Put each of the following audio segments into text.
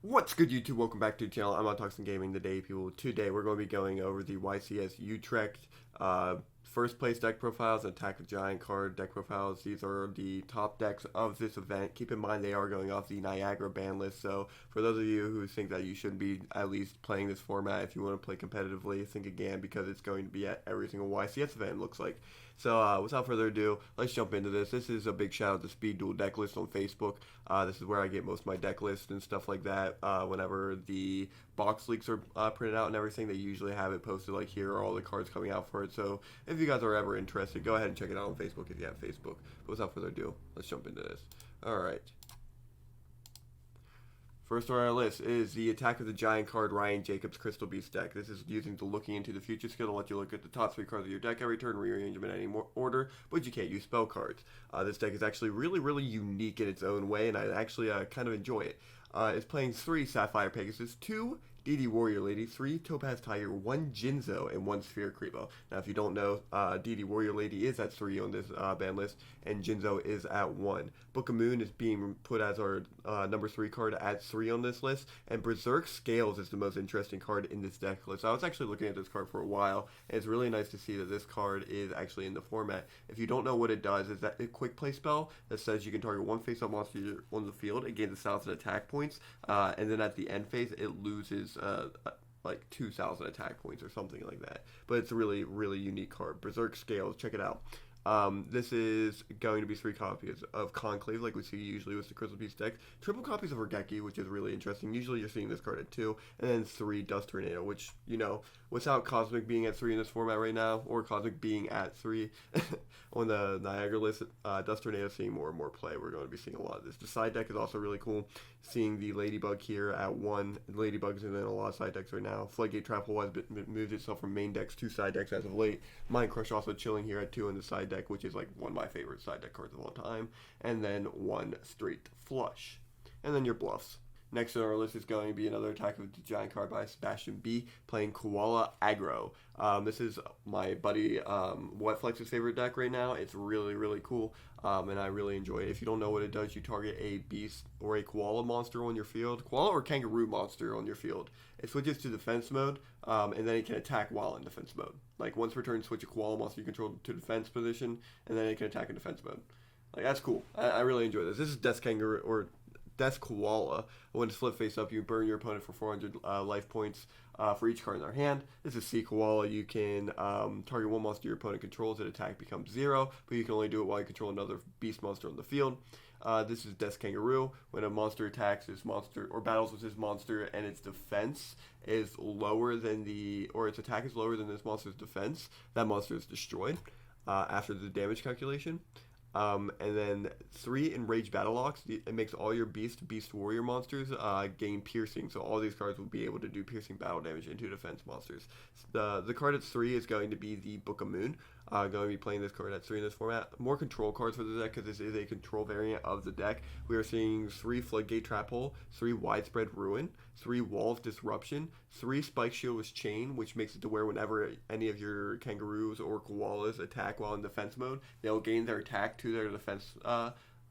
What's good, YouTube? Welcome back to the channel. I'm on Toxin Gaming today, people. Today we're going to be going over the YCS Utrecht first place deck profiles and Attack the Giant card deck profiles. These are the top decks of this event. Keep in mind they are going off the Niagara ban list, so for those of you who think that you should be at least playing this format, if you want to play competitively, think again because it's going to be at every single YCS event, it looks like. So without further ado, let's jump into this. This is a big shout out to Speed Duel deck list on Facebook. This is where I get most of my deck lists and stuff like that. Whenever the box leaks are printed out and everything, they usually have it posted like here are all the cards coming out for it. So if you guys are ever interested, go ahead and check it out on Facebook if you have Facebook. But without further ado, let's jump into this. Alright. First on our list is the Attack of the Giant card Ryan Jacobs Crystal Beast deck. This is using the Looking into the Future skill to let you look at the top 3 cards of your deck every turn, rearrange them in any order, but you can't use spell cards. This deck is actually really unique in its own way, and I actually kind of enjoy it. It's playing 3 Sapphire Pegasus, 2 DD Warrior Lady, 3 Topaz Tiger, 1 Jinzo, and 1 Sphere Creepo. Now, if you don't know, DD Warrior Lady is at 3 on this ban list, and Jinzo is at 1. Book of Moon is being put as our number 3 card at 3 on this list, and Berserk Scales is the most interesting card in this deck list. I was actually looking at this card for a while, and it's really nice to see that this card is actually in the format. If you don't know what it does, it's that a quick play spell that says you can target 1 face-up monster on the field and gain 1,000 attack points, and then at the end phase, it loses like 2,000 attack points or something like that. But it's a really unique card. Berserk Scales, check it out. This is going to be 3 copies of Conclave, like we see usually with the Crystal Beast deck. Triple copies of Regeki, which is really interesting. Usually you're seeing this card at 2, and then 3 Dust Tornado, which, you know, without Cosmic being at 3 in this format right now, or Cosmic being at 3 on the Niagara list, Dust Tornado is seeing more and more play. We're going to be seeing a lot of this. The side deck is also really cool. Seeing the Ladybug here at 1. Ladybug's in a lot of side decks right now. Floodgate Trap Hole has moved itself from main decks to side decks as of late. Mind Crush also chilling here at 2 in the side deck, which is like one of my favorite side deck cards of all time. And then 1 Straight Flush. And then your bluffs. Next on our list is going to be another Attack of the Giant card by Sebastian B, playing Koala Aggro. This is my buddy Wetflex's favorite deck right now. It's really cool, and I really enjoy it. If you don't know what it does, you target a beast or a koala monster on your field. Koala or kangaroo monster on your field. It switches to defense mode, and then it can attack while in defense mode. Like once per turn, switch a koala monster you control to defense position, and then it can attack in defense mode. Like that's cool. I really enjoy this. This is Death Kangaroo or Death Koala. When it's flip face up, you burn your opponent for 400 life points for each card in their hand. This is C Koala. You can target 1 monster your opponent controls. Its attack becomes 0, but you can only do it while you control another beast monster on the field. This is Death Kangaroo. When a monster attacks this monster or battles with this monster and its defense is lower than its attack is lower than this monster's defense, that monster is destroyed after the damage calculation. And then 3 Enraged Battle Locks. It makes all your Beast Warrior monsters gain Piercing, so all these cards will be able to do Piercing battle damage into defense monsters. The card at 3 is going to be the Book of Moon. Going to be playing this card at 3 in this format. More control cards for the deck because this is a control variant of the deck. We are seeing 3 Floodgate Trap Hole, 3 Widespread Ruin, 3 Wall of Disruption, 3 Spike Shield with Chain, which makes it to where whenever any of your kangaroos or koalas attack while in defense mode, they'll gain their attack to their defense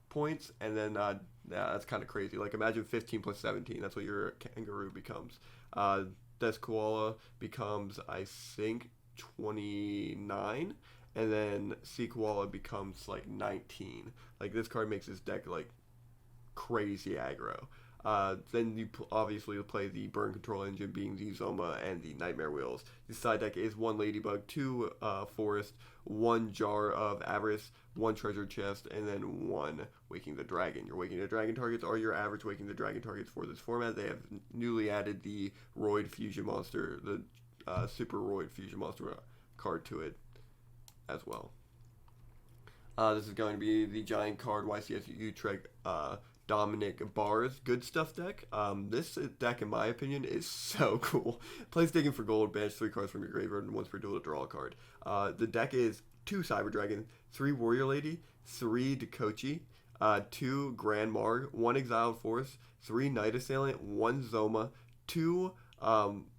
points, and then yeah, that's kind of crazy. Like imagine 15 plus 17, that's what your kangaroo becomes. Death Koala becomes, I think, 29, and then Sea Koala becomes like 19. Like this card makes this deck like crazy aggro. Then you obviously play the Burn Control Engine, being the Zoma and the Nightmare Wheels. The side deck is 1 Ladybug, 2 Forest, 1 Jar of Avarice, 1 Treasure Chest, and then 1 Waking the Dragon. Your Waking the Dragon targets are your average Waking the Dragon targets for this format. They have newly added the Roid Fusion Monster, the Super Roid Fusion Monster card to it as well. This is going to be the Giant card YCS Utrecht Dominic Barr's Good Stuff deck. This deck, in my opinion, is so cool. Plays Digging for Gold, banish 3 cards from your graveyard, and once per duel to draw a card. The deck is 2 Cyber Dragon, 3 Warrior Lady, 3 Dekochi, 2 Grand Marg, 1 Exiled Force, 3 Night Assailant, 1 Zoma, 2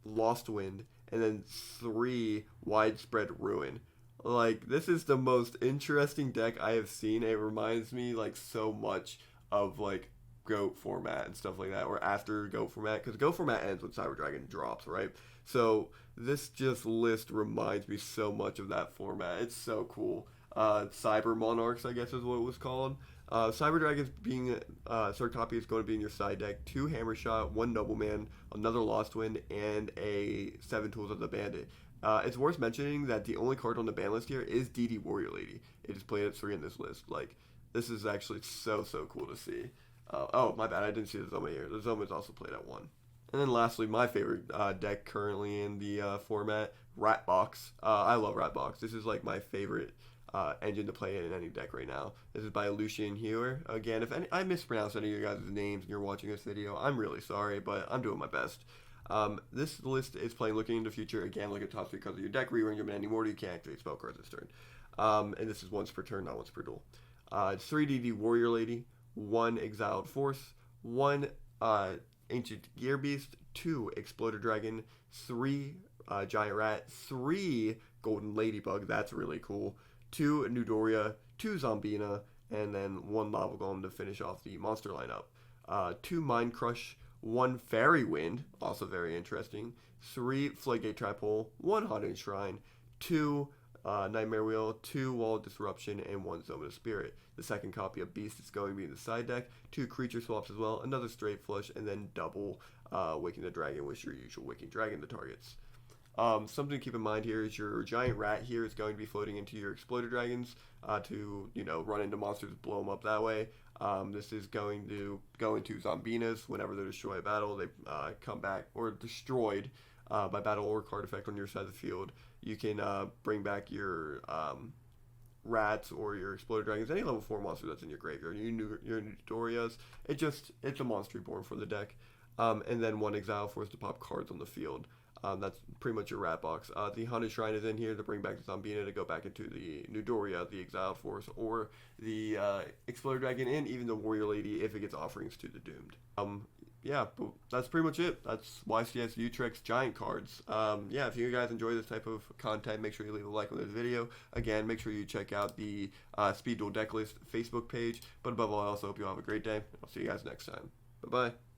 Lost Wind, and then 3 Widespread Ruin. Like, this is the most interesting deck I have seen. It reminds me, like, so much of, like, GOAT format and stuff like that, or after GOAT format, because GOAT format ends when Cyber Dragon drops, right? So this just list reminds me so much of that format. It's so cool. Cyber Monarchs, I guess is what it was called. Cyber Dragons being third copy is going to be in your side deck. 2 Hammer Shot, 1 Nobleman, another Lost Wind, and a 7 Tools of the Bandit. It's worth mentioning that the only card on the ban list here is DD Warrior Lady. It is played at 3 in this list. Like, this is actually so cool to see. Oh, my bad, I didn't see the Zoma here. The Zoma is also played at 1. And then lastly, my favorite deck currently in the format, Ratbox. I love Ratbox. This is like my favorite engine to play in any deck right now. This is by Lucian Healer. Again, if I mispronounce any of your guys' names and you're watching this video, I'm really sorry, but I'm doing my best. This list is playing looking into the future. Again, look at top 3 cards of your deck, rearrange them any more. You can't activate spell cards this turn. And this is once per turn, not once per duel. 3 DD Warrior Lady, 1 Exiled Force, 1 Ancient Gear Beast, 2 Exploder Dragon, 3 Giant Rat, 3 Golden Ladybug, that's really cool, 2 Newdoria, 2 Zombina, and then 1 Lava Golem to finish off the monster lineup. 2 Mind Crush, 1 Fairy Wind, also very interesting, 3 Floodgate Trap Hole, 1 Haunted Shrine, 2 Nightmare Wheel, 2 Wall of Disruption, and 1 Zone of Spirit. The second copy of Beast is going to be in the side deck, 2 creature swaps as well, another straight flush, and then double Waking the Dragon with your usual Waking Dragon to targets. Something to keep in mind here is your Giant Rat here is going to be floating into your Exploder Dragons to, run into monsters, blow them up that way. This is going to go into Zombinas whenever they're destroyed by battle. They come back, or destroyed by battle or card effect on your side of the field. You can bring back your Rats or your Exploder Dragons, any level 4 monster that's in your graveyard. Your Nidorias. It's a monster reborn for the deck. And then 1 Exile Force to pop cards on the field. That's pretty much your Rat box. The Haunted Shrine is in here to bring back the Zombina to go back into the Newdoria, the Exile Force, or the Exploder Dragon, and even the Warrior Lady if it gets offerings to the Doomed. Yeah, but that's pretty much it. That's YCS Utrecht's Giant cards. Yeah, if you guys enjoy this type of content, make sure you leave a like on this video. Again, make sure you check out the Speed Duel Decklist Facebook page. But above all, I also hope you all have a great day. I'll see you guys next time. Bye-bye.